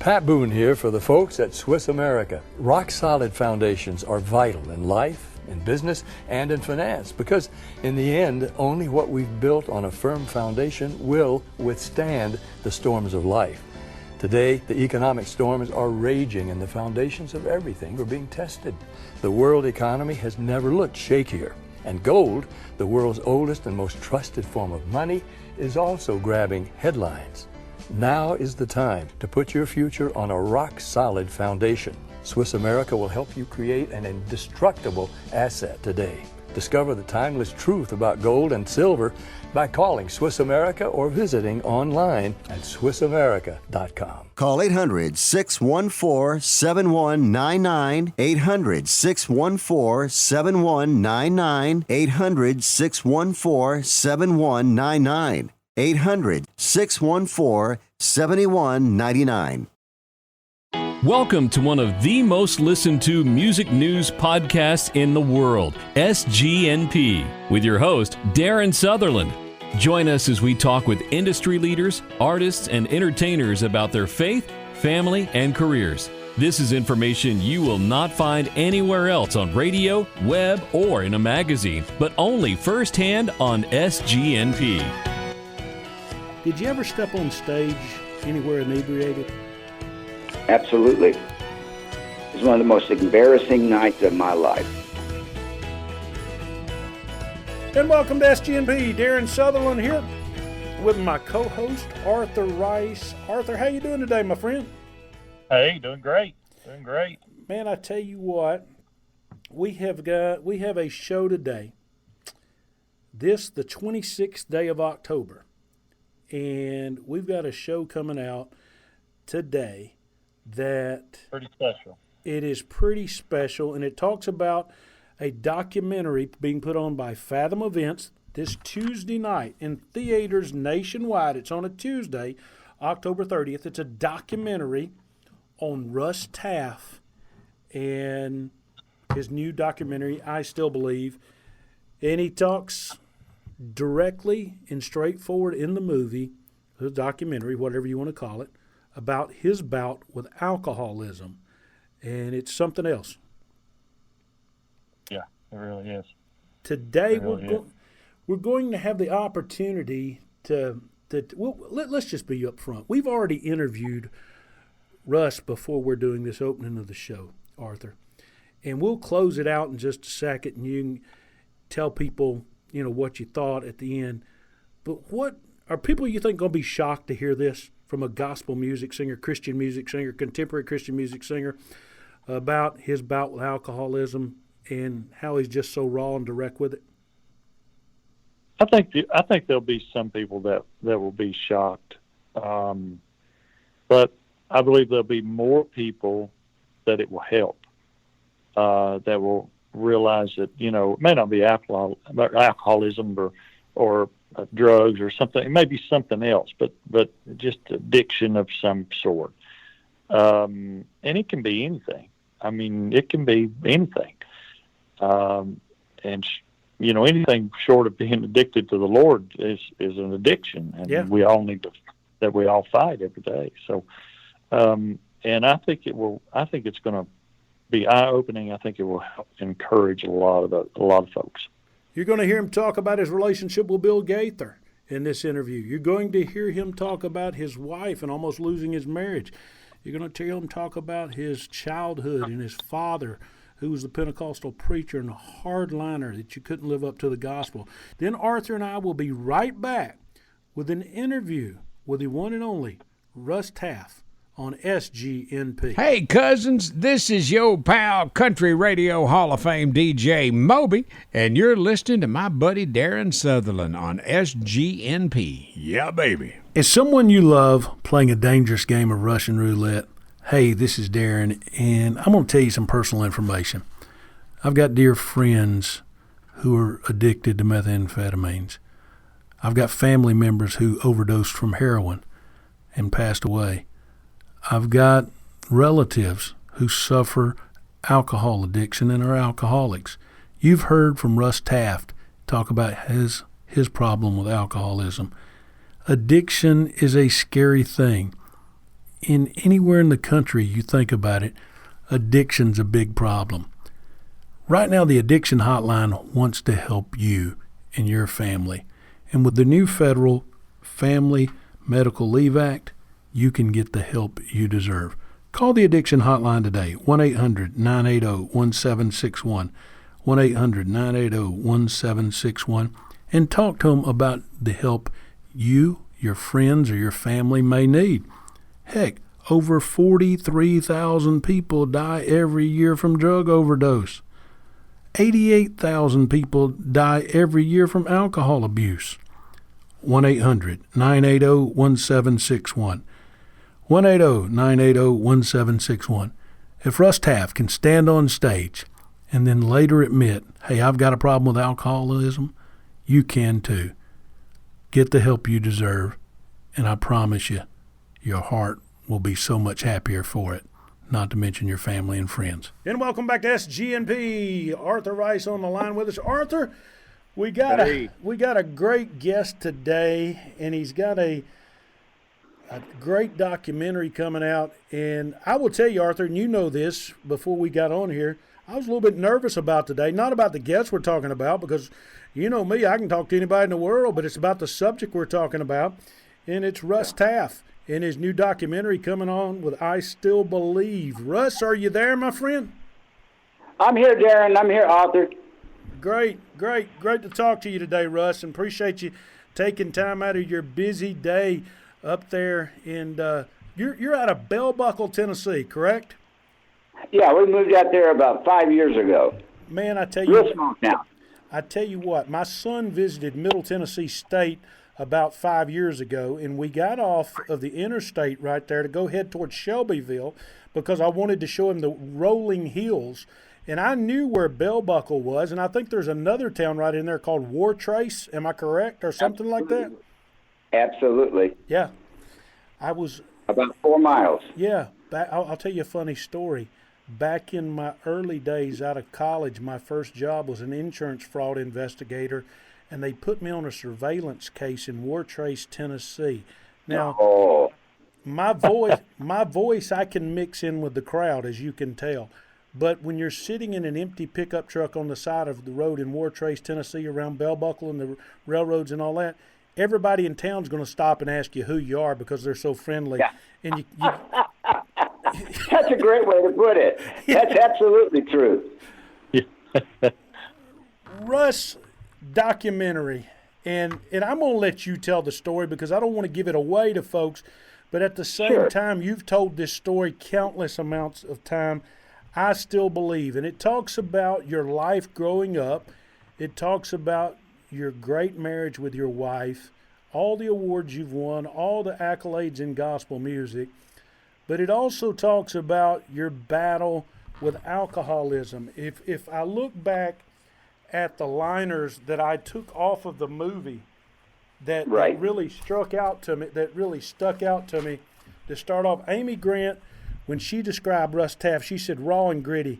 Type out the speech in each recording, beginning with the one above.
Pat Boone here for the folks at Swiss America. Rock-solid foundations are vital in life, in business, and in finance because, in the end, only what we've built on a firm foundation will withstand the storms of life. Today, the economic storms are raging and the foundations of everything are being tested. The world economy has never looked shakier. And gold, the world's oldest and most trusted form of money, is also grabbing headlines. Now is the time to put your future on a rock-solid foundation. Swiss America will help you create an indestructible asset today. Discover the timeless truth about gold and silver by calling Swiss America or visiting online at SwissAmerica.com. Call 800-614-7199, 800-614-7199, 800-614-7199, 800-614-7199. Welcome to one of the most listened to music news podcasts in the world, SGNP, with your host, Darien Southerland. Join us as we talk with industry leaders, artists, and entertainers about their faith, family, and careers. This is information you will not find anywhere else on radio, web, or in a magazine, but only firsthand on SGNP. Did you ever step on stage anywhere inebriated? Absolutely. It was one of the most embarrassing nights of my life. And welcome to SGNP. Darien Southerland here with my co-host, Arthur Rice. Arthur, how you doing today, my friend? Hey, doing great. Doing great. Man, I tell you what, we have a show today. This, the 26th day of October. And we've got a show coming out today that pretty special. It is pretty special, and it talks about a documentary being put on by Fathom Events this Tuesday night in theaters nationwide. It's on a Tuesday, October 30th. It's a documentary on Russ Taff and his new documentary, I Still Believe. And he talks directly and straightforward in the movie, the documentary, whatever you want to call it, about his bout with alcoholism. And it's something else. Yeah, it really is. Today, we're going to have the opportunity let's just be up front. We've already interviewed Russ before we're doing this opening of the show, Arthur. And we'll close it out in just a second, and you can tell people, what you thought at the end. But what are people you think going to be shocked to hear this from a gospel music singer, Christian music singer, contemporary Christian music singer, about his bout with alcoholism and how he's just so raw and direct with it? I think there'll be some people that will be shocked, but I believe there'll be more people that it will help, that will realize that it may not be alcoholism or drugs or something. It may be something else, but just addiction of some sort, and it can be anything. I mean, it can be anything. And anything short of being addicted to the Lord is an addiction, and we all need we all fight every day. So, and I think it's going to be eye-opening. I think it will help encourage a lot of folks. You're going to hear him talk about his relationship with Bill Gaither in this interview. You're going to hear him talk about his wife and almost losing his marriage. You're going to hear him talk about his childhood and his father, who was the Pentecostal preacher and a hardliner that you couldn't live up to the gospel. Then Arthur and I will be right back with an interview with the one and only Russ Taff on SGNP. Hey, cousins, this is your pal, Country Radio Hall of Fame DJ Moby, and you're listening to my buddy Darien Southerland on SGNP. Yeah, baby. Is someone you love playing a dangerous game of Russian roulette? Hey, this is Darien, and I'm going to tell you some personal information. I've got dear friends who are addicted to methamphetamines. I've got family members who overdosed from heroin and passed away. I've got relatives who suffer alcohol addiction and are alcoholics. You've heard from Russ Taff talk about his problem with alcoholism. Addiction is a scary thing. anywhere in the country you think about it, addiction's a big problem. Right now, the Addiction Hotline wants to help you and your family. And with the new federal Family Medical Leave Act, you can get the help you deserve. Call the Addiction Hotline today, 1-800-980-1761, 1-800-980-1761, and talk to them about the help you, your friends, or your family may need. Heck, over 43,000 people die every year from drug overdose. 88,000 people die every year from alcohol abuse. 1-800-980-1761. 1-800-980-1761. If Russ Taff can stand on stage and then later admit, hey, I've got a problem with alcoholism, you can too. Get the help you deserve, and I promise you, your heart will be so much happier for it, not to mention your family and friends. And welcome back to SGNP. Arthur Rice on the line with us. Arthur, we got a great guest today, and he's got a great documentary coming out. And I will tell you, Arthur, and you know this before we got on here, I was a little bit nervous about today, not about the guests we're talking about, because you know me, I can talk to anybody in the world, but it's about the subject we're talking about, and it's Russ Taff and his new documentary coming on with I Still Believe. Russ, are you there, my friend? I'm here, Darren. I'm here, Arthur. Great to talk to you today, Russ, and appreciate you taking time out of your busy day up there. And you're out of Bell Buckle, Tennessee, correct? Yeah, we moved out there about 5 years ago. Man, I tell you, real small now. I tell you what, my son visited Middle Tennessee State about 5 years ago, and we got off of the interstate right there to go head towards Shelbyville because I wanted to show him the rolling hills. And I knew where Bell Buckle was, and I think there's another town right in there called War Trace. Am I correct, or something like that? Absolutely. Yeah. I was about 4 miles. Yeah. I'll tell you a funny story. Back in my early days out of college, my first job was an insurance fraud investigator, and they put me on a surveillance case in War Trace, Tennessee. Now, my voice I can mix in with the crowd, as you can tell. But when you're sitting in an empty pickup truck on the side of the road in War Trace, Tennessee, around Bell Buckle and the railroads and all that, everybody in town's going to stop and ask you who you are because they're so friendly. Yeah. And you That's a great way to put it. That's absolutely true. Russ, documentary, and I'm going to let you tell the story because I don't want to give it away to folks, but at the same time, you've told this story countless amounts of time. I Still Believe, and it talks about your life growing up. It talks about your great marriage with your wife, all the awards you've won, all the accolades in gospel music. But it also talks about your battle with alcoholism. If I look back at the liners that I took off of the movie that really stuck out to me, to start off, Amy Grant, when she described Russ Taff, she said raw and gritty.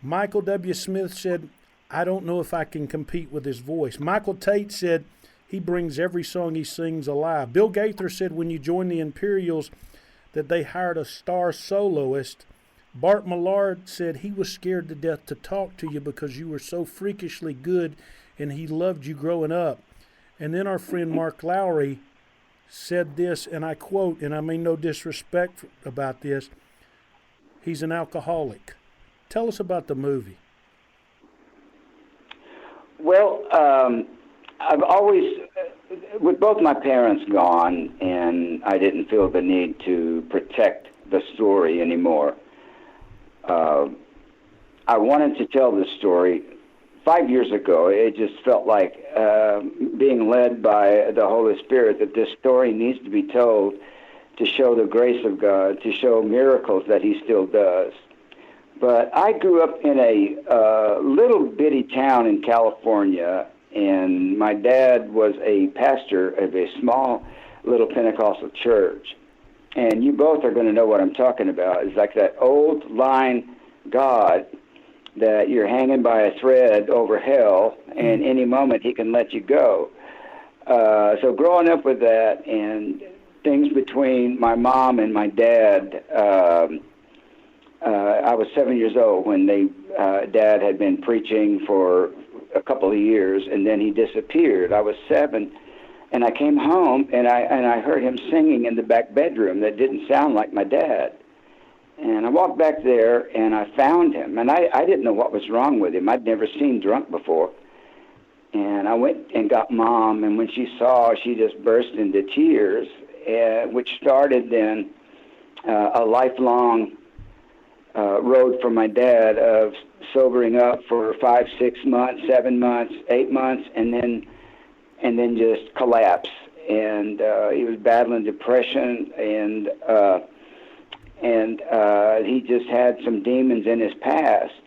Michael W. Smith said, I don't know if I can compete with his voice. Michael Tate said he brings every song he sings alive. Bill Gaither said when you join the Imperials that they hired a star soloist. Bart Millard said he was scared to death to talk to you because you were so freakishly good and he loved you growing up. And then our friend Mark Lowry said this, and I quote, and I mean no disrespect about this, he's an alcoholic. Tell us about the movie. Well, I've always, with both my parents gone, and I didn't feel the need to protect the story anymore. I wanted to tell this story 5 years ago. It just felt like being led by the Holy Spirit that this story needs to be told to show the grace of God, to show miracles that he still does. But I grew up in a little bitty town in California, and my dad was a pastor of a small little Pentecostal church. And you both are going to know what I'm talking about. It's like that old line God that you're hanging by a thread over hell, and any moment he can let you go. So growing up with that, and things between my mom and my dad. I was 7 years old when Dad had been preaching for a couple of years, and then he disappeared. I was 7, and I came home, and I heard him singing in the back bedroom that didn't sound like my dad. And I walked back there, and I found him, and I didn't know what was wrong with him. I'd never seen drunk before. And I went and got Mom, and when she saw, she just burst into tears, which started then a lifelong road for my dad of sobering up for 5, 6 months, 7 months, 8 months, and then just collapse. And he was battling depression, and he just had some demons in his past,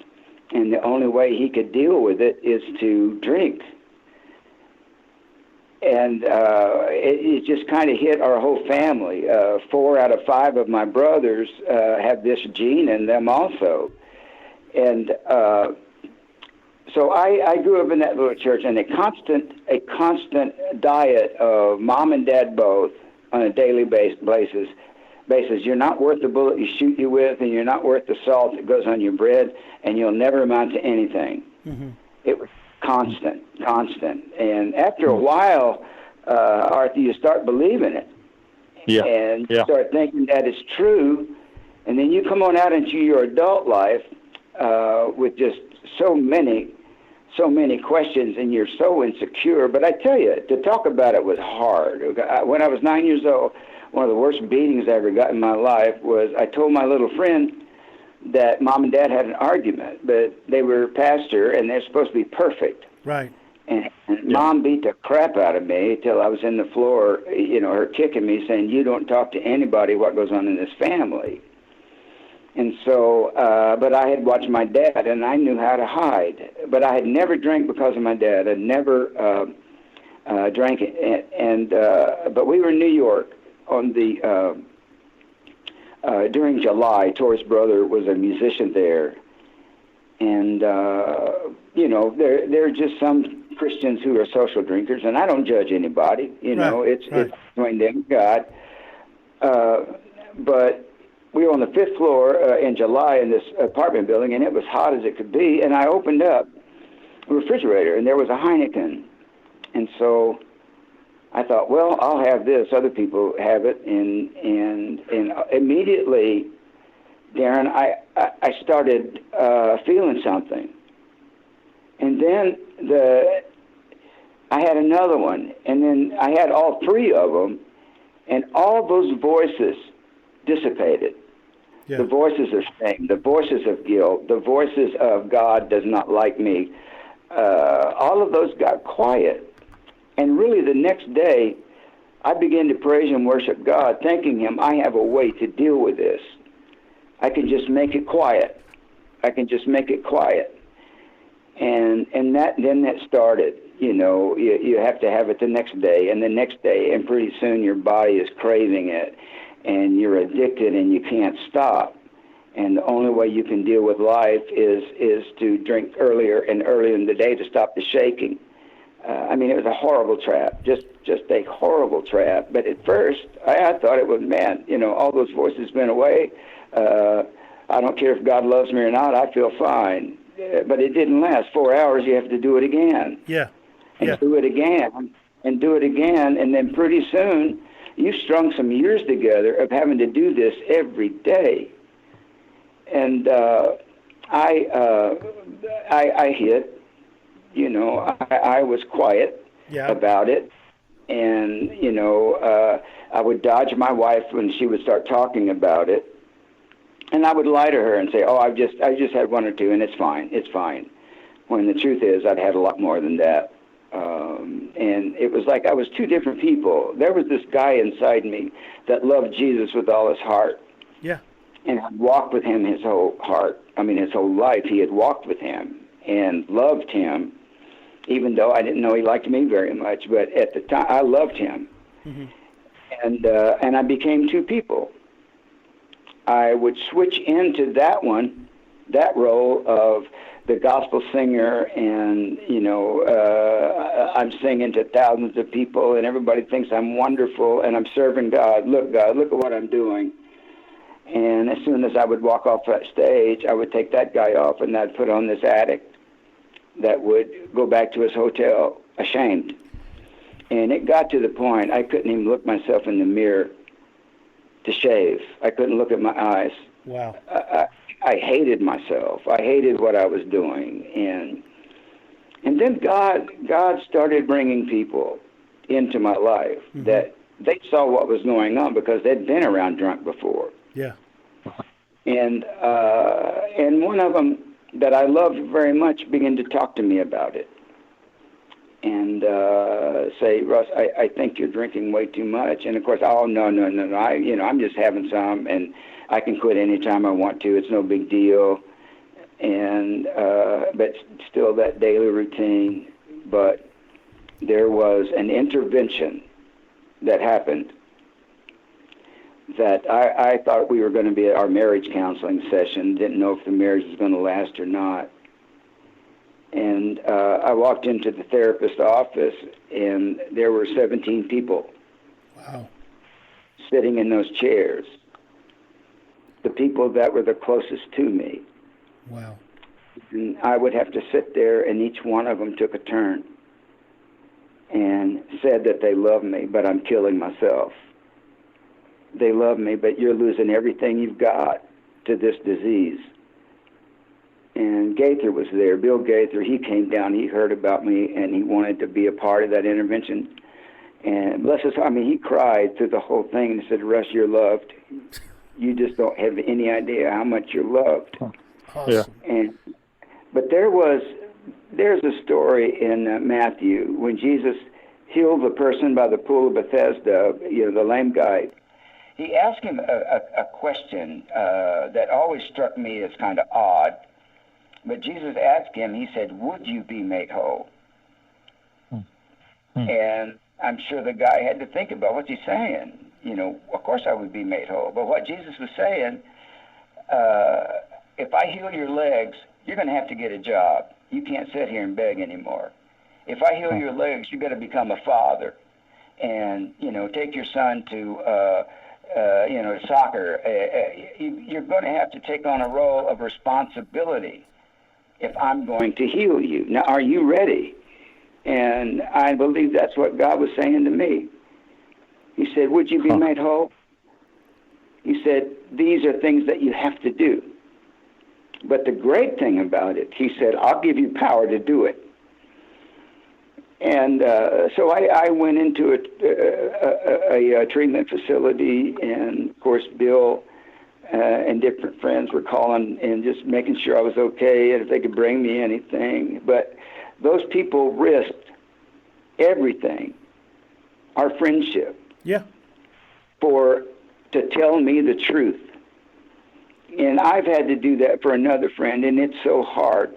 and the only way he could deal with it is to drink. And it just kind of hit our whole family. 4 out of 5 of my brothers have this gene in them also. And so I grew up in that little church, and a constant diet of Mom and Dad both on a daily basis. You're not worth the bullet you shoot you with, and you're not worth the salt that goes on your bread, and you'll never amount to anything. Mm-hmm. It was constant. And after a while, Arthur, you start believing it. Yeah. And you start thinking that it's true. And then you come on out into your adult life with just so many questions, and you're so insecure. But I tell you, to talk about it was hard. When I was 9 years old, one of the worst beatings I ever got in my life was I told my little friend that Mom and Dad had an argument, but they were pastor, and they're supposed to be perfect. Right. And Mom beat the crap out of me till I was in the floor, her kicking me, saying, "You don't talk to anybody what goes on in this family." And so, but I had watched my dad, and I knew how to hide. But I had never drank because of my dad. I'd never drank it. But we were in New York on the during July. Tori's brother was a musician there, and there are just some Christians who are social drinkers, and I don't judge anybody. It's between them and God. But we were on the 5th floor in July in this apartment building, and it was hot as it could be. And I opened up a refrigerator, and there was a Heineken, and so I thought, well, I'll have this. Other people have it, and immediately, Darren, I started feeling something, and then I had another one, and then I had all 3 of them, and all those voices dissipated. Yeah. The voices of shame, the voices of guilt, the voices of God does not like me. All of those got quiet. And really the next day, I began to praise and worship God, thanking him, I have a way to deal with this. I can just make it quiet. And then that started. You have to have it the next day and the next day, and pretty soon your body is craving it, and you're addicted and you can't stop. And the only way you can deal with life is to drink earlier and earlier in the day to stop the shaking. It was a horrible trap, just a horrible trap. But at first, I thought it was, all those voices went away. I don't care if God loves me or not, I feel fine. But it didn't last 4 hours. You have to do it again. Yeah. Do it again, and do it again. And then pretty soon, you strung some years together of having to do this every day. And I hit. I was quiet about it, and I would dodge my wife when she would start talking about it, and I would lie to her and say, "Oh, I just had 1 or 2, and it's fine." When the truth is, I'd had a lot more than that, and it was like I was 2 different people. There was this guy inside me that loved Jesus with all his heart. Yeah. And I'd walked with him his whole heart. His whole life. He had walked with him and loved him, even though I didn't know he liked me very much. But at the time, I loved him. Mm-hmm. And I became 2 people. I would switch into that role of the gospel singer, and I'm singing to thousands of people, and everybody thinks I'm wonderful, and I'm serving God. God, look at what I'm doing. And as soon as I would walk off that stage, I would take that guy off, and I'd put on this addict that would go back to his hotel ashamed. And it got to the point I couldn't even look myself in the mirror to shave. I couldn't look at my eyes. Wow. I hated myself. I hated what I was doing. And then God started bringing people into my life that they saw what was going on because they'd been around drunk before. Yeah. And one of them that I loved very much began to talk to me about it and say, Russ, I think you're drinking way too much. And of course, no. I'm just having some, and I can quit anytime I want to. It's no big deal. And but still that daily routine. But there was an intervention that happened that I thought we were going to be at our marriage counseling session. Didn't know if the marriage was going to last or not. And I walked into the therapist's office, and there were 17 people. Wow. Sitting in those chairs. The people that were the closest to me. Wow. And I would have to sit there, and each one of them took a turn and said that they love me, but I'm killing myself. They love me, but you're losing everything you've got to this disease. And Gaither was there, Bill Gaither. He came down, he heard about me, and he wanted to be a part of that intervention. And bless his heart, he cried through the whole thing and said, Russ, you're loved. You just don't have any idea how much you're loved. Awesome. Yeah. But there's a story in Matthew when Jesus healed the person by the pool of Bethesda, the lame guy. He asked him a question that always struck me as kind of odd. But Jesus asked him, he said, would you be made whole? And I'm sure the guy had to think about what's he saying. Of course I would be made whole. But what Jesus was saying, if I heal your legs, you're going to have to get a job. You can't sit here and beg anymore. If I heal your legs, you got to become a father. And, take your son to soccer. You're going to have to take on a role of responsibility if I'm going to heal you. Now, are you ready? And I believe that's what God was saying to me. He said, would you be made whole? He said, these are things that you have to do. But the great thing about it, he said, I'll give you power to do it. And so I went into a treatment facility, and of course Bill and different friends were calling and just making sure I was okay and if they could bring me anything. But those people risked everything, our friendship, to tell me the truth. And I've had to do that for another friend, and it's so hard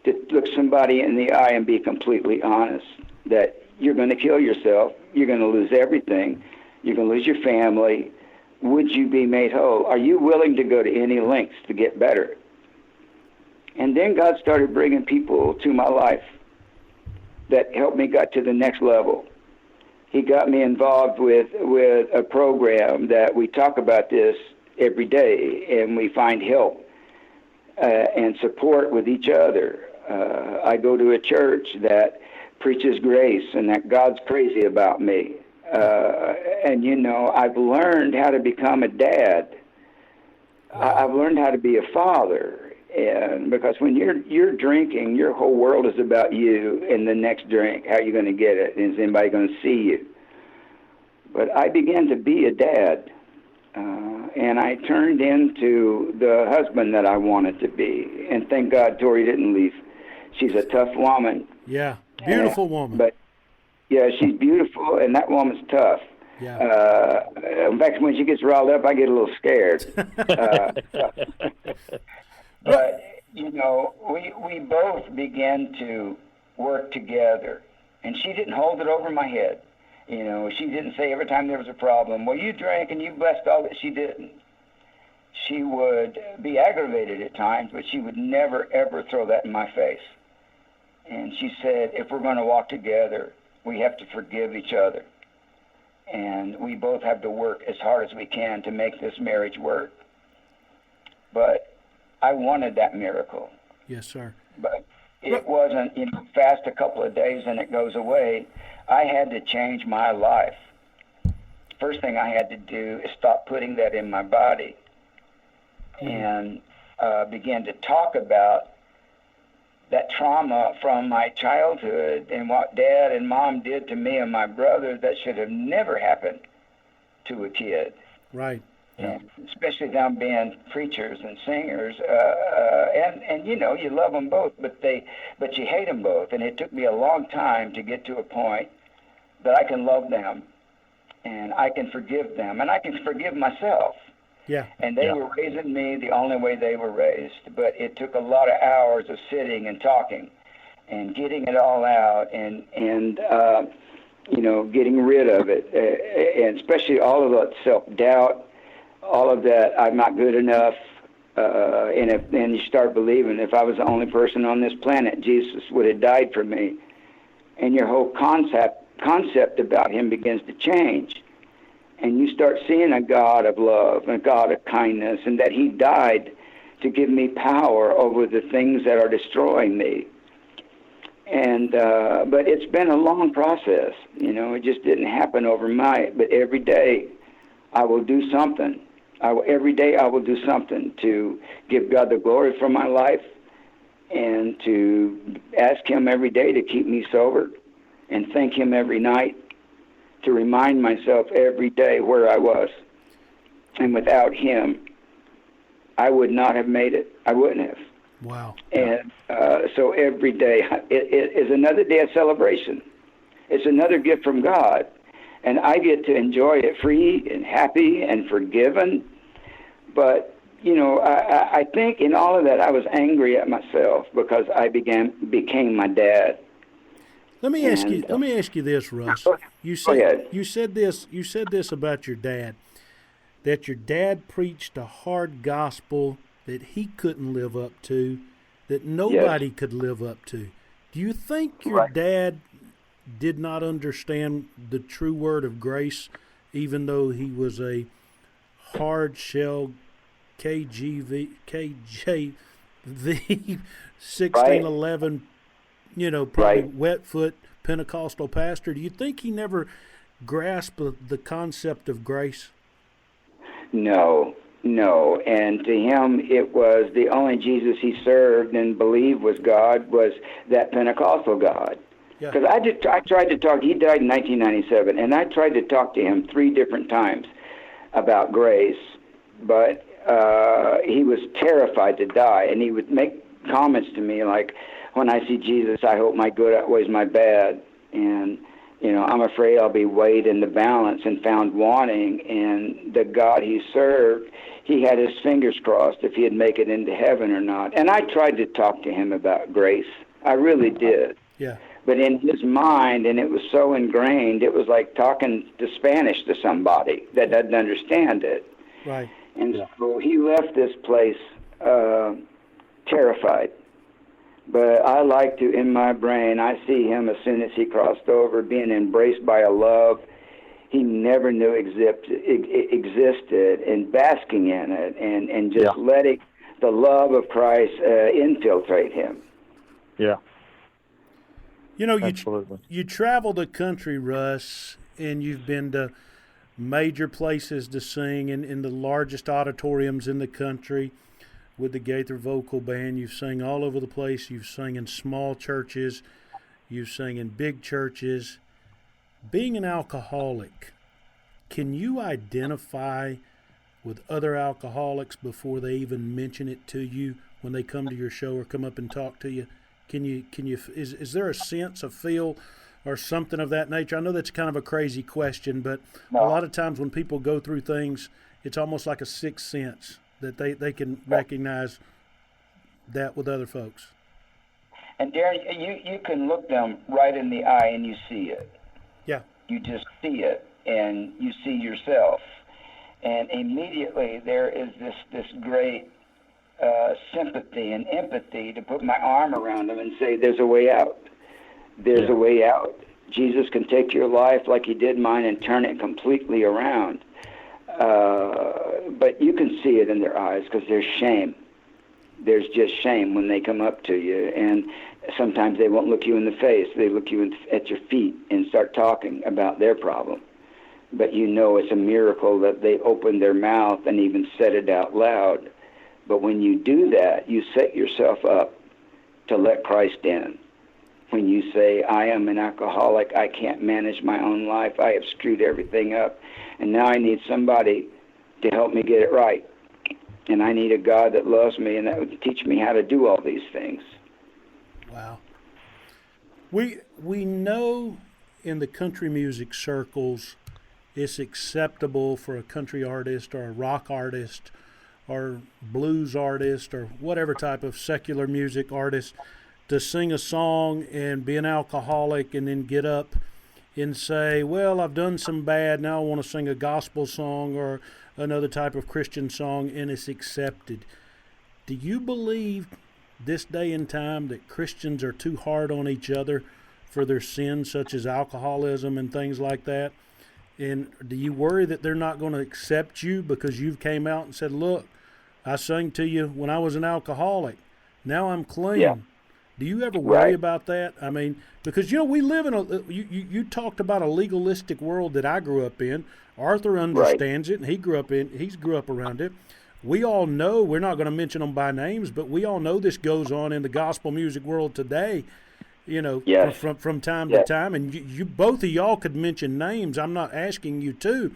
to look somebody in the eye and be completely honest that you're going to kill yourself, you're going to lose everything, you're going to lose your family. Would you be made whole? Are you willing to go to any lengths to get better? And then God started bringing people to my life that helped me get to the next level. He got me involved with a program that we talk about this every day, and we find help and support with each other. I go to a church that preaches grace and that God's crazy about me. And I've learned how to become a dad. I've learned how to be a father. And because when you're drinking, your whole world is about you and the next drink. How are you going to get it? Is anybody going to see you? But I began to be a dad. And I turned into the husband that I wanted to be. And thank God Tori didn't leave. She's a tough woman. Yeah, beautiful woman. But yeah, she's beautiful, and that woman's tough. Yeah. In fact, when she gets riled up, I get a little scared. But, we both began to work together. And she didn't hold it over my head. She didn't say every time there was a problem, well, you drank and you blessed all that. She didn't. she would be aggravated at times, but she would never, ever throw that in my face. And she said, if we're going to walk together, we have to forgive each other. And we both have to work as hard as we can to make this marriage work. But I wanted that miracle. Yes, sir. But it wasn't, fast a couple of days and it goes away. I had to change my life. First thing I had to do is stop putting that in my body and begin to talk about that trauma from my childhood and what Dad and Mom did to me and my brother that should have never happened to a kid. Right. And especially them being preachers and singers, and you love them both, but you hate them both. And it took me a long time to get to a point that I can love them, and I can forgive them, and I can forgive myself. Yeah. And they were raising me the only way they were raised, but it took a lot of hours of sitting and talking, and getting it all out, and getting rid of it, and especially all of that self-doubt. All of that, I'm not good enough, and then you start believing if I was the only person on this planet, Jesus would have died for me, and your whole concept about him begins to change, and you start seeing a God of love, a God of kindness, and that he died to give me power over the things that are destroying me. And but it's been a long process, it just didn't happen overnight. But every day I will do something. Every day I will do something to give God the glory for my life, and to ask him every day to keep me sober, and thank him every night, to remind myself every day where I was. And without him, I would not have made it. I wouldn't have. Wow. And so every day it is another day of celebration. It's another gift from God. And I get to enjoy it free and happy and forgiven. But, I think in all of that I was angry at myself because I became my dad. Let me ask you this, Russ. You said this about your dad, that your dad preached a hard gospel that he couldn't live up to, that nobody could live up to. Do you think your dad did not understand the true word of grace, even though he was a hard shell KJV 1611, probably wet foot Pentecostal pastor? Do you think he never grasped the concept of grace? No. And to him, it was the only Jesus he served and believed was God was that Pentecostal God. Because I tried to talk. He died in 1997, and I tried to talk to him 3 different times about grace, but he was terrified to die, and he would make comments to me like, when I see Jesus, I hope my good outweighs my bad, and I'm afraid I'll be weighed in the balance and found wanting. And the God he served, he had his fingers crossed if he'd make it into heaven or not. And I tried to talk to him about grace. I really did. Yeah. But in his mind, and it was so ingrained, it was like talking to Spanish to somebody that doesn't understand it. Right. And so he left this place terrified. But I like to, in my brain, I see him as soon as he crossed over, being embraced by a love he never knew existed, and basking in it, and just letting the love of Christ infiltrate him. Yeah. You travel the country, Russ, and you've been to major places to sing in the largest auditoriums in the country with the Gaither Vocal Band. You've sung all over the place. You've sung in small churches. You've sung in big churches. Being an alcoholic, can you identify with other alcoholics before they even mention it to you when they come to your show or come up and talk to you? Is there a sense, a feel, or something of that nature? I know that's kind of a crazy question, but a lot of times when people go through things, it's almost like a sixth sense that they can recognize that with other folks. And Darren, you can look them right in the eye and you see it. Yeah. You just see it, and you see yourself. And immediately there is this great sympathy and empathy to put my arm around them and say, there's a way out. There's a way out. Jesus can take your life like he did mine and turn it completely around. But you can see it in their eyes because there's shame. There's just shame when they come up to you. And sometimes they won't look you in the face. They look you at your feet and start talking about their problem. But you know it's a miracle that they opened their mouth and even said it out loud. But when you do that, you set yourself up to let Christ in. When you say, I am an alcoholic, I can't manage my own life, I have screwed everything up, and now I need somebody to help me get it right. And I need a God that loves me and that would teach me how to do all these things. Wow. We know in the country music circles it's acceptable for a country artist or a rock artist or blues artist or whatever type of secular music artist to sing a song and be an alcoholic and then get up and say, well, I've done some bad, now I want to sing a gospel song or another type of Christian song, and it's accepted. Do you believe this day and time that Christians are too hard on each other for their sins such as alcoholism and things like that? And do you worry that they're not going to accept you because you've came out and said, look, I sang to you when I was an alcoholic. Now I'm clean. Yeah. Do you ever worry about that? I mean, because, we live in you talked about a legalistic world that I grew up in. Arthur understands it, and he grew up around it. We all know, we're not going to mention them by names, but we all know this goes on in the gospel music world today. From time to time, and you both of y'all could mention names. I'm not asking you to,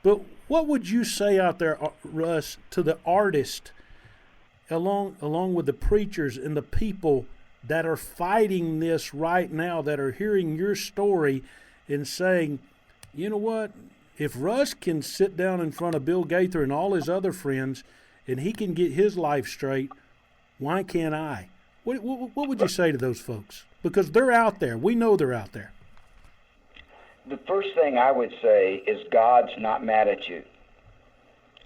but what would you say out there, Russ, to the artist, along with the preachers and the people that are fighting this right now, that are hearing your story and saying, you know what, if Russ can sit down in front of Bill Gaither and all his other friends, and he can get his life straight, why can't I? What would you say to those folks? Because they're out there. We know they're out there. The first thing I would say is God's not mad at you.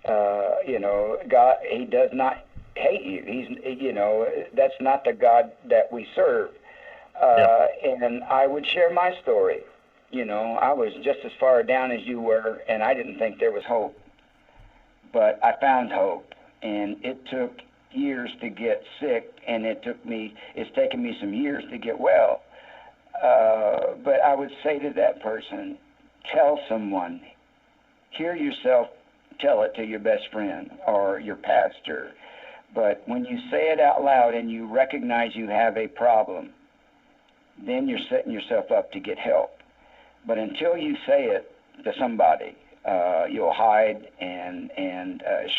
God, he does not hate you. That's not the God that we serve. And I would share my story. I was just as far down as you were, and I didn't think there was hope. But I found hope, and it took years to get sick, and it's taken me some years to get well. But I would say to that person, tell someone, hear yourself tell it to your best friend or your pastor. But when you say it out loud and you recognize you have a problem, then you're setting yourself up to get help. But until you say it to somebody, you'll hide, and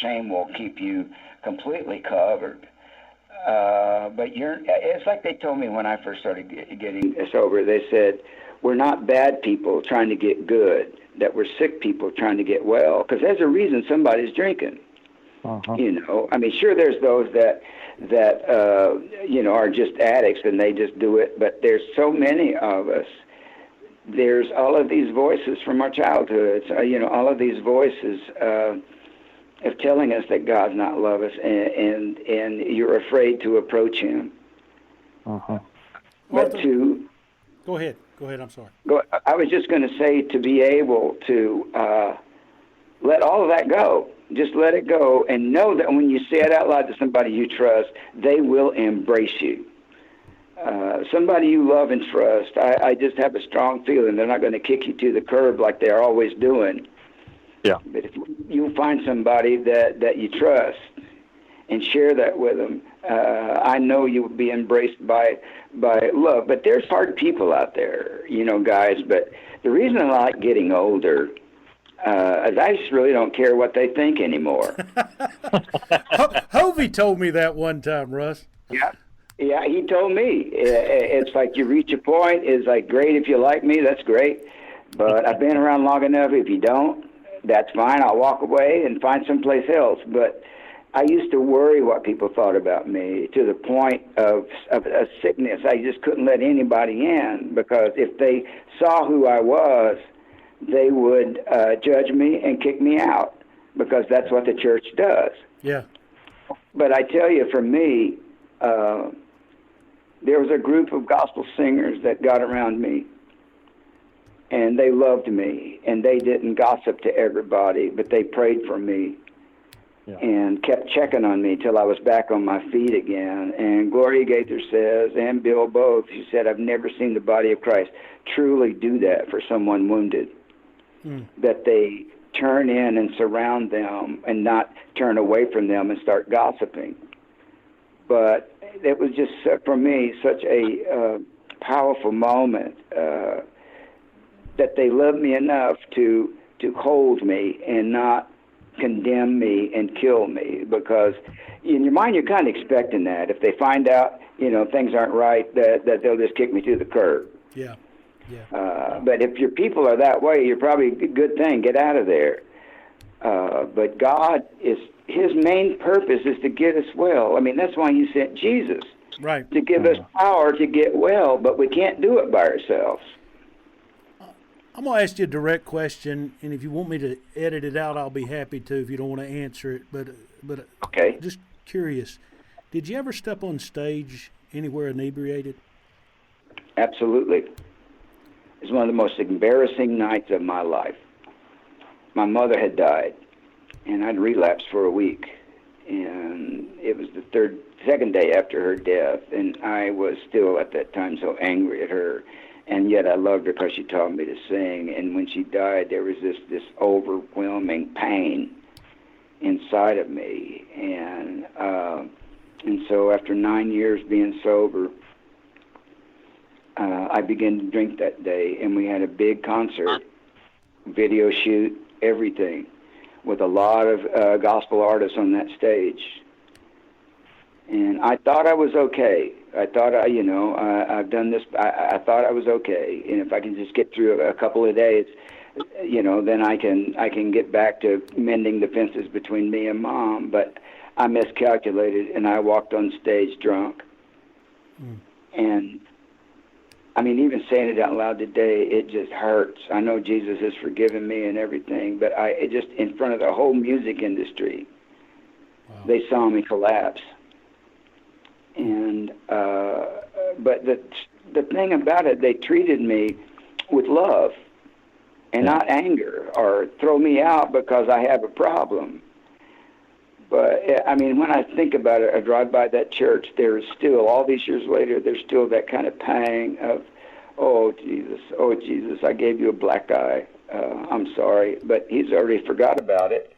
shame will keep you completely covered. But it's like they told me when I first started getting sober. They said, we're not bad people trying to get good, that we're sick people trying to get well, because there's a reason somebody's drinking. I mean, sure, there's those that are just addicts and they just do it, but there's so many of us. There's all of these voices from our childhoods, all of these voices of telling us that God's not love us, and you're afraid to approach him. But Go ahead, I'm sorry. I was just going to say, to be able to let all of that go. Just let it go, and know that when you say it out loud to somebody you trust, they will embrace you. Somebody you love and trust, I just have a strong feeling they're not going to kick you to the curb like they're always doing. Yeah. But if you find somebody that you trust and share that with them, I know you will be embraced by love. But there's hard people out there, guys. But the reason I like getting older is I just really don't care what they think anymore. Hovey told me that one time, Russ. Yeah, he told me. It's like you reach a point, it's like, great, if you like me, that's great. But I've been around long enough. If you don't, that's fine. I'll walk away and find someplace else. But I used to worry what people thought about me to the point of a sickness. I just couldn't let anybody in, because if they saw who I was, they would judge me and kick me out. because that's what the church does. Yeah. But I tell you, for me, there was a group of gospel singers that got around me, and they loved me, and they didn't gossip to everybody, but they prayed for me and kept checking on me till I was back on my feet again. And Gloria Gaither says, and Bill both, she said, I've never seen the body of Christ truly do that for someone wounded, that they turn in and surround them and not turn away from them and start gossiping. But it was just, for me, such a powerful moment that they loved me enough to hold me and not condemn me and kill me, because in your mind you're kind of expecting that. If they find out, things aren't right, that they'll just kick me to the curb. Yeah. But if your people are that way, you're probably a good thing. Get out of there. But God His main purpose is to get us well. I mean, that's why He sent Jesus, right, to give us power to get well. But we can't do it by ourselves. I'm going to ask you a direct question, and if you want me to edit it out, I'll be happy to if you don't want to answer it. But okay. Just curious, did you ever step on stage anywhere inebriated? Absolutely. It was one of the most embarrassing nights of my life. My mother had died, and I'd relapsed for a week. And it was the second day after her death, and I was still at that time so angry at her. And yet I loved her because she taught me to sing. And when she died, there was this overwhelming pain inside of me. And so after 9 years being sober, I began to drink that day. And we had a big concert, video shoot, everything, with a lot of gospel artists on that stage. And I thought I was okay. I thought, I've done this. I thought I was okay. And if I can just get through a couple of days, then I can get back to mending the fences between me and Mom. But I miscalculated, and I walked on stage drunk. And, I mean, even saying it out loud today, it just hurts. I know Jesus has forgiven me and everything, but it just, in front of the whole music industry, they saw me collapse. And but the thing about it, they treated me with love and not anger, or throw me out because I have a problem. But I mean, when I think about it, I drive by that church, there's still, all these years later, there's still that kind of pang of, oh Jesus, I gave you a black eye. I'm sorry, but He's already forgot about it.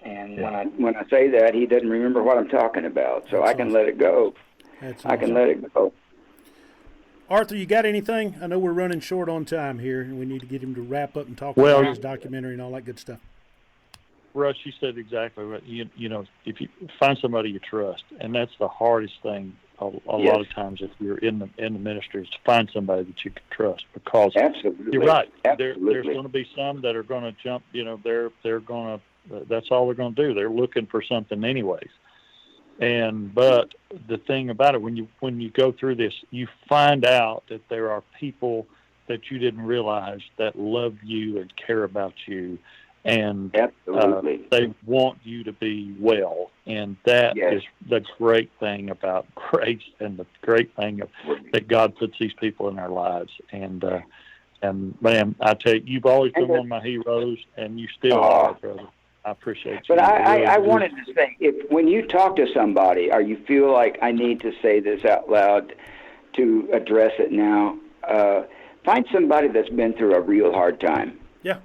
And when I say that, He doesn't remember what I'm talking about, so I can let it go. I can let it go. Arthur, you got anything? I know we're running short on time here, and we need to get him to wrap up and talk about his documentary and all that good stuff. Russ, you said exactly right. If you find somebody you trust, and that's the hardest thing a lot of times if you're in the ministry, is to find somebody that you can trust, because absolutely, you're right. Absolutely. There's going to be some that are going to jump. They're going to. That's all they're going to do. They're looking for something anyways. But the thing about it, when you go through this, you find out that there are people that you didn't realize that love you and care about you, and they want you to be well. And that is the great thing about grace, and the great thing that God puts these people in our lives. And man, I tell you, you've always been one of my heroes, and you still are, brother. I appreciate you. But I wanted to say, when you talk to somebody, or you feel like I need to say this out loud to address it now, find somebody that's been through a real hard time. Yeah.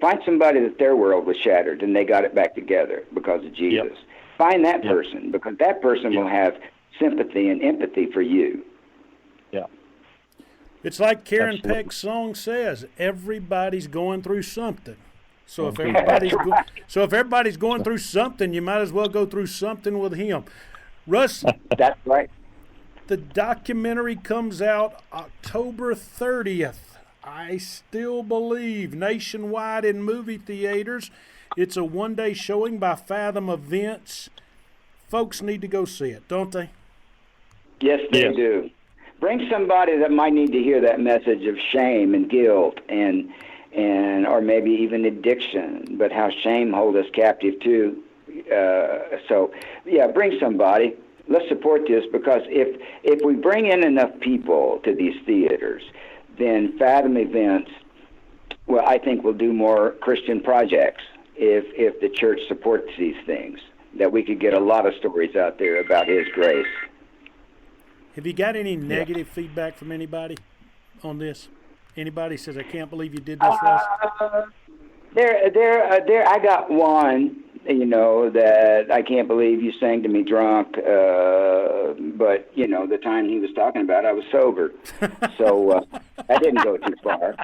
Find somebody that their world was shattered and they got it back together because of Jesus. Find that person, because that person will have sympathy and empathy for you. Yeah. It's like Karen Peck's song says, everybody's going through something. So if everybody's going through something, you might as well go through something with him. Russ, that's right. The documentary comes out October 30th. I still believe, nationwide in movie theaters. It's a one-day showing by Fathom Events. Folks need to go see it, don't they? Yes, they do. Bring somebody that might need to hear that message of shame and guilt and or maybe even addiction, but how shame holds us captive too. So, bring somebody. Let's support this, because if we bring in enough people to these theaters, then Fathom Events, well, I think we'll do more Christian projects if the church supports these things, that we could get a lot of stories out there about His grace. Have you got any negative feedback from anybody on this? Anybody says, I can't believe you did this, Russ? I got one, that I can't believe you sang to me drunk, but, the time he was talking about, I was sober. So I didn't go too far.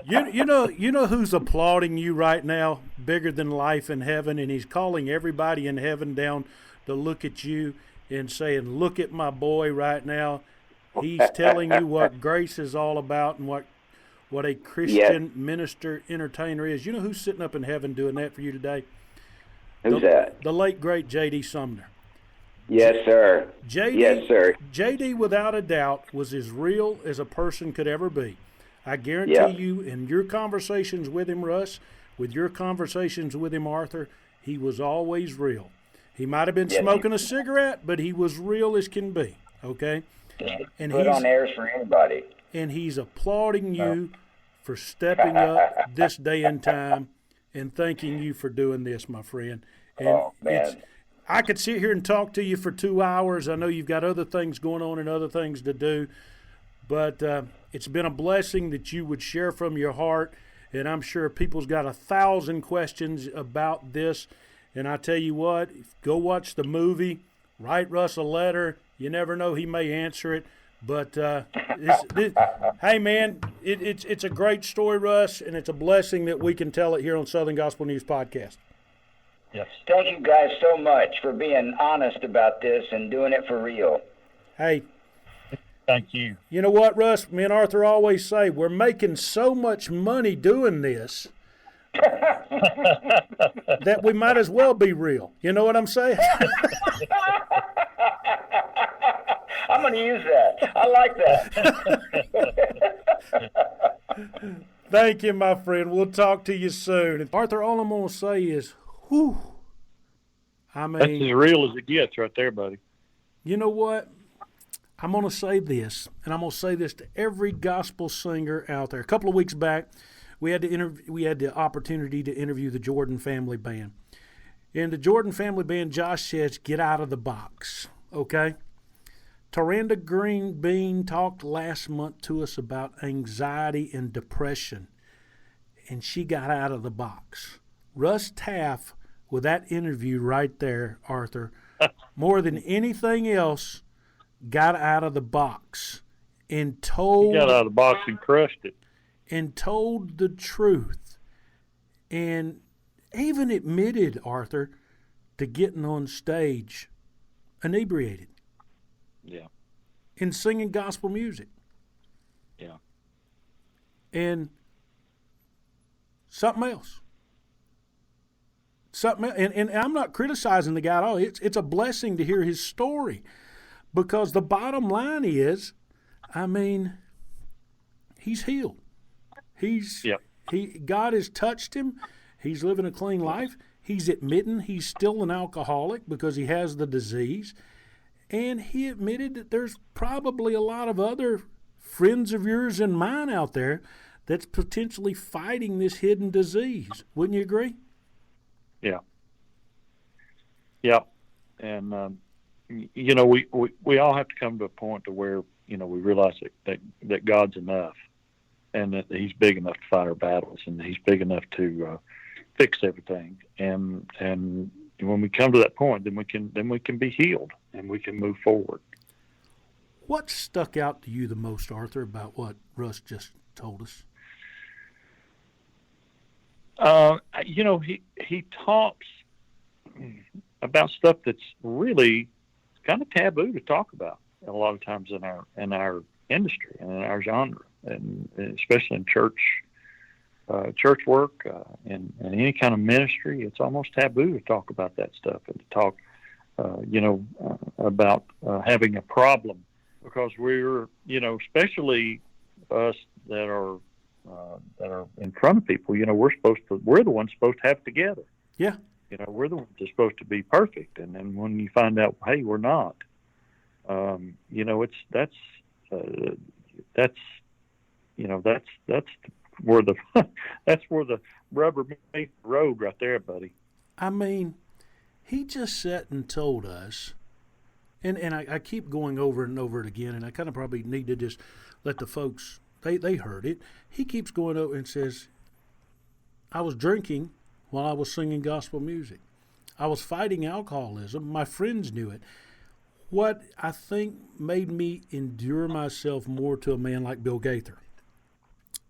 You know who's applauding you right now, bigger than life in heaven, and he's calling everybody in heaven down to look at you and saying, look at my boy right now. He's telling you what grace is all about and what a Christian minister entertainer is. You know who's sitting up in heaven doing that for you today? Who's that? The late great J.D. Sumner. Yes, sir. Yes, sir. J.D., without a doubt, was as real as a person could ever be. I guarantee you, in your conversations with him, Russ, with your conversations with him, Arthur, he was always real. He might have been smoking a cigarette, but he was real as can be, okay? And put on airs for anybody. And he's applauding you for stepping up this day and time and thanking you for doing this, my friend. And man. I could sit here and talk to you for 2 hours. I know you've got other things going on and other things to do, but it's been a blessing that you would share from your heart, and I'm sure people's got 1,000 questions about this. And I tell you what, go watch the movie, write Russ a letter. You never know, he may answer it. But, hey, man, it's a great story, Russ, and it's a blessing that we can tell it here on Southern Gospel News Podcast. Yes. Thank you guys so much for being honest about this and doing it for real. Hey. Thank you. You know what, Russ? Me and Arthur always say we're making so much money doing this that we might as well be real. You know what I'm saying? I'm going to use that. I like that. Thank you, my friend. We'll talk to you soon. Arthur, all I'm going to say is, whew. I mean, that's as real as it gets right there, buddy. You know what? I'm going to say this, and I'm going to say this to every gospel singer out there. A couple of weeks back, we had the opportunity to interview the Jordan Family Band. And the Jordan Family Band, Josh says, get out of the box, okay? Taranda Green Bean talked last month to us about anxiety and depression, and she got out of the box. Russ Taff, with that interview right there, Arthur, more than anything else, got out of the box and told... He got out of the box and crushed it. And told the truth. And even admitted, Arthur, to getting on stage inebriated. Yeah. And singing gospel music. Yeah. And something else. And I'm not criticizing the guy at all. It's a blessing to hear his story. Because the bottom line is, I mean, he's healed. God has touched him. He's living a clean life. He's admitting he's still an alcoholic because he has the disease. And he admitted that there's probably a lot of other friends of yours and mine out there that's potentially fighting this hidden disease. Wouldn't you agree? Yeah. Yeah. And, we all have to come to a point to where, we realize that God's enough and that he's big enough to fight our battles and he's big enough to fix everything. And when we come to that point, then we can be healed and we can move forward. What stuck out to you the most, Arthur, about what Russ just told us? He talks about stuff that's really kind of taboo to talk about a lot of times in our industry and in our genre, and especially in church work and any kind of ministry. It's almost taboo to talk about that stuff and to talk, about having a problem, because we're, especially us that are in front of people, we're the ones supposed to have it together. Yeah. We're the ones that's supposed to be perfect. And then when you find out, hey, we're not, that's where the that's where the rubber meets the road right there, buddy. I mean, he just sat and told us, and I keep going over and over it again, and I kind of probably need to just let the folks, they heard it. He keeps going over and says, I was drinking while I was singing gospel music. I was fighting alcoholism. My friends knew it. What I think made me endure myself more to a man like Bill Gaither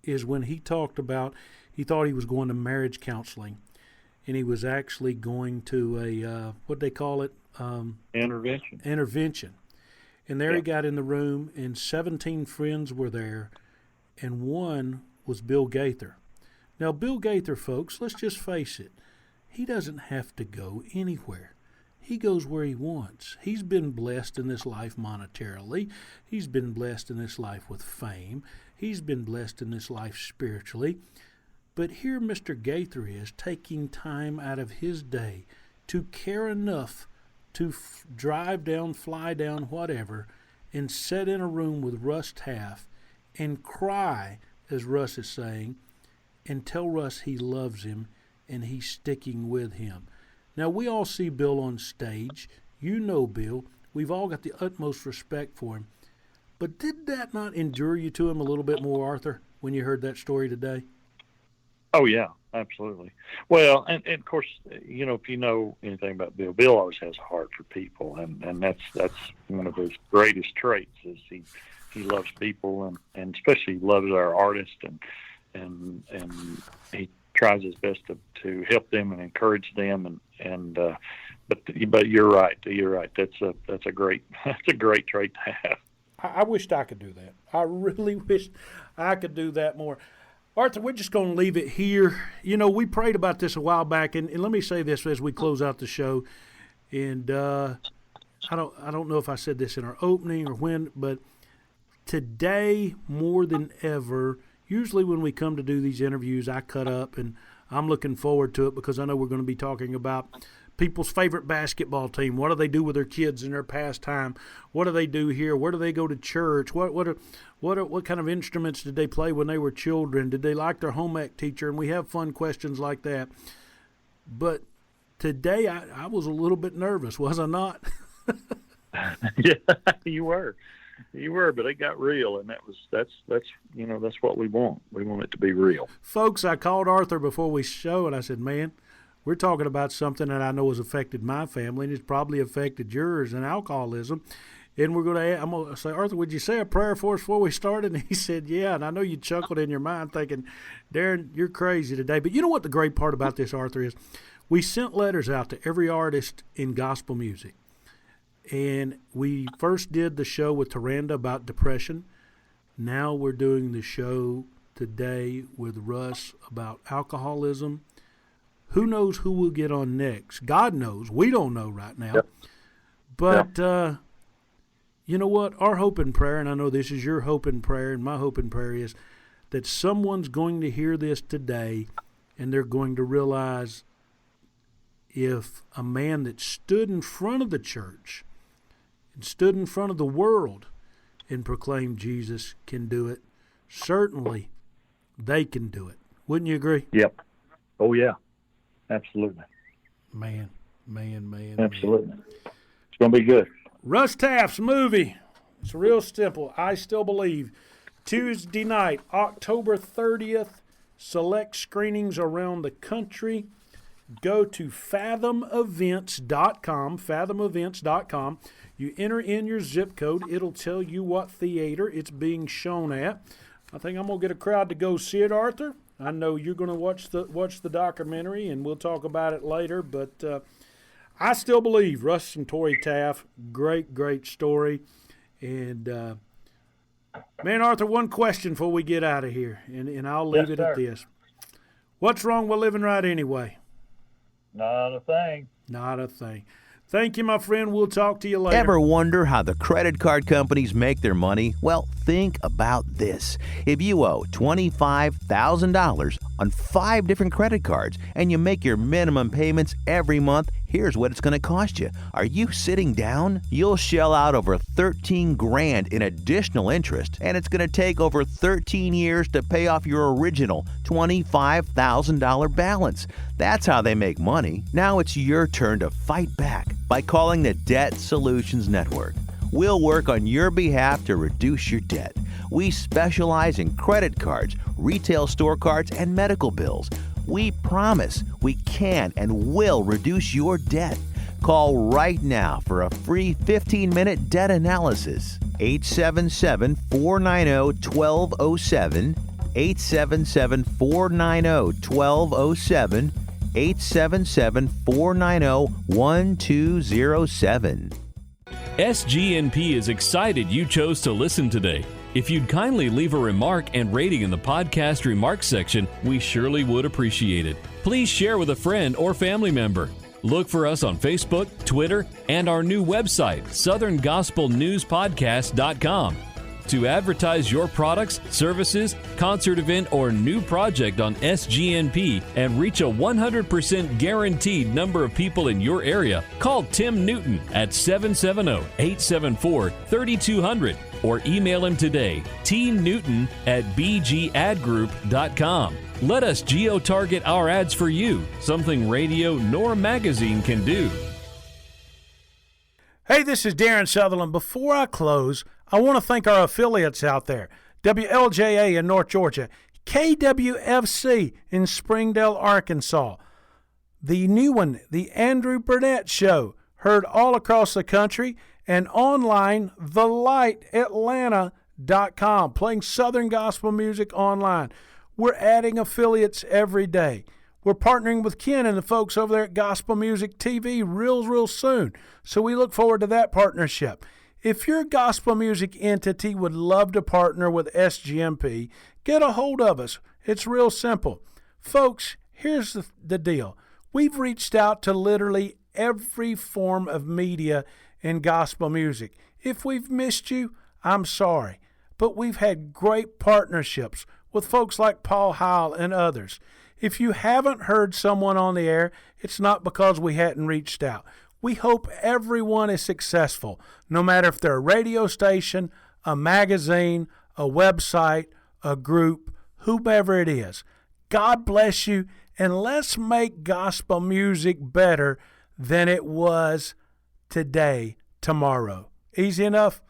is when he talked about, he thought he was going to marriage counseling, and he was actually going to a, what they call it? Intervention. And there he got in the room, and 17 friends were there, and one was Bill Gaither. Now, Bill Gaither, folks, let's just face it, he doesn't have to go anywhere. He goes where he wants. He's been blessed in this life monetarily. He's been blessed in this life with fame. He's been blessed in this life spiritually. But here Mr. Gaither is taking time out of his day to care enough to drive down, fly down, whatever, and sit in a room with Russ Taff and cry, as Russ is saying, and tell Russ he loves him and he's sticking with him. Now, we all see Bill on stage. You know Bill. We've all got the utmost respect for him. But did that not endure you to him a little bit more, Arthur, when you heard that story today? Oh, yeah, absolutely. Well, and of course, if you know anything about Bill, Bill always has a heart for people, and that's one of his greatest traits is he loves people, and especially loves our artists, and he tries his best to help them and encourage them, but you're right. That's a great trait to have. I wished I could do that. I really wished I could do that more. Arthur, we're just going to leave it here. We prayed about this a while back, and let me say this as we close out the show. And I don't know if I said this in our opening or when, but today more than ever, usually when we come to do these interviews, I cut up, and I'm looking forward to it because I know we're going to be talking about people's favorite basketball team. What do they do with their kids in their pastime? What do they do here? Where do they go to church? What kind of instruments did they play when they were children? Did they like their home ec teacher? And we have fun questions like that. But today I was a little bit nervous, was I not? Yeah, you were, but it got real, and that's what we want. We want it to be real. Folks, I called Arthur before we show, and I said, man, we're talking about something that I know has affected my family, and it's probably affected yours, and alcoholism. And I'm going to say, Arthur, would you say a prayer for us before we started? And he said, yeah. And I know you chuckled in your mind thinking, Darren, you're crazy today. But you know what the great part about this, Arthur, is? We sent letters out to every artist in gospel music. And we first did the show with Taranda about depression. Now we're doing the show today with Russ about alcoholism. Who knows who we'll get on next? God knows. We don't know right now. Yep. But you know what? Our hope and prayer, and I know this is your hope and prayer, and my hope and prayer is that someone's going to hear this today, and they're going to realize if a man that stood in front of the church and stood in front of the world and proclaimed Jesus can do it, certainly they can do it. Wouldn't you agree? Yep. Oh, yeah. Absolutely. Man. Absolutely. It's going to be good. Russ Taff's movie. It's real simple. I Still Believe. Tuesday night, October 30th. Select screenings around the country. Go to fathomevents.com. You enter in your zip code. It'll tell you what theater it's being shown at. I think I'm going to get a crowd to go see it, Arthur. I know you're going to watch the documentary, and we'll talk about it later. But I Still Believe, Russ and Tori Taff, great story. And, man, Arthur, one question before we get out of here, and I'll leave it at this. What's wrong with living right anyway? Not a thing. Not a thing. Thank you, my friend. We'll talk to you later. Ever wonder how the credit card companies make their money? Well, think about this. If you owe $25,000 on 5 different credit cards and you make your minimum payments every month, here's what it's going to cost you. Are you sitting down? You'll shell out over $13,000 in additional interest, and it's going to take over 13 years to pay off your original $25,000 balance. That's how they make money. Now it's your turn to fight back by calling the Debt Solutions Network. We'll work on your behalf to reduce your debt. We specialize in credit cards, retail store cards, and medical bills. We promise we can and will reduce your debt. Call right now for a free 15-minute debt analysis. 877-490-1207. 877-490-1207. 877-490-1207. SGNP is excited you chose to listen today. If you'd kindly leave a remark and rating in the podcast remarks section, we surely would appreciate it. Please share with a friend or family member. Look for us on Facebook, Twitter, and our new website, southerngospelnewspodcast.com. To advertise your products, services, concert event, or new project on SGNP and reach a 100% guaranteed number of people in your area, call Tim Newton at 770-874-3200 or email him today, tnewton@bgadgroup.com. Let us geo-target our ads for you, something radio nor magazine can do. Hey, this is Darien Southerland. Before I close, I want to thank our affiliates out there. WLJA in North Georgia, KWFC in Springdale, Arkansas. The new one, The Andrew Burnett Show, heard all across the country, and online, TheLightAtlanta.com, playing Southern gospel music online. We're adding affiliates every day. We're partnering with Ken and the folks over there at Gospel Music TV real soon. So we look forward to that partnership. If your gospel music entity would love to partner with SGNP, get a hold of us. It's real simple. Folks, here's the deal. We've reached out to literally every form of media in gospel music. If we've missed you, I'm sorry. But we've had great partnerships with folks like Paul Heil and others. If you haven't heard someone on the air, it's not because we hadn't reached out. We hope everyone is successful, no matter if they're a radio station, a magazine, a website, a group, whomever it is. God bless you, and let's make gospel music better than it was today, tomorrow. Easy enough?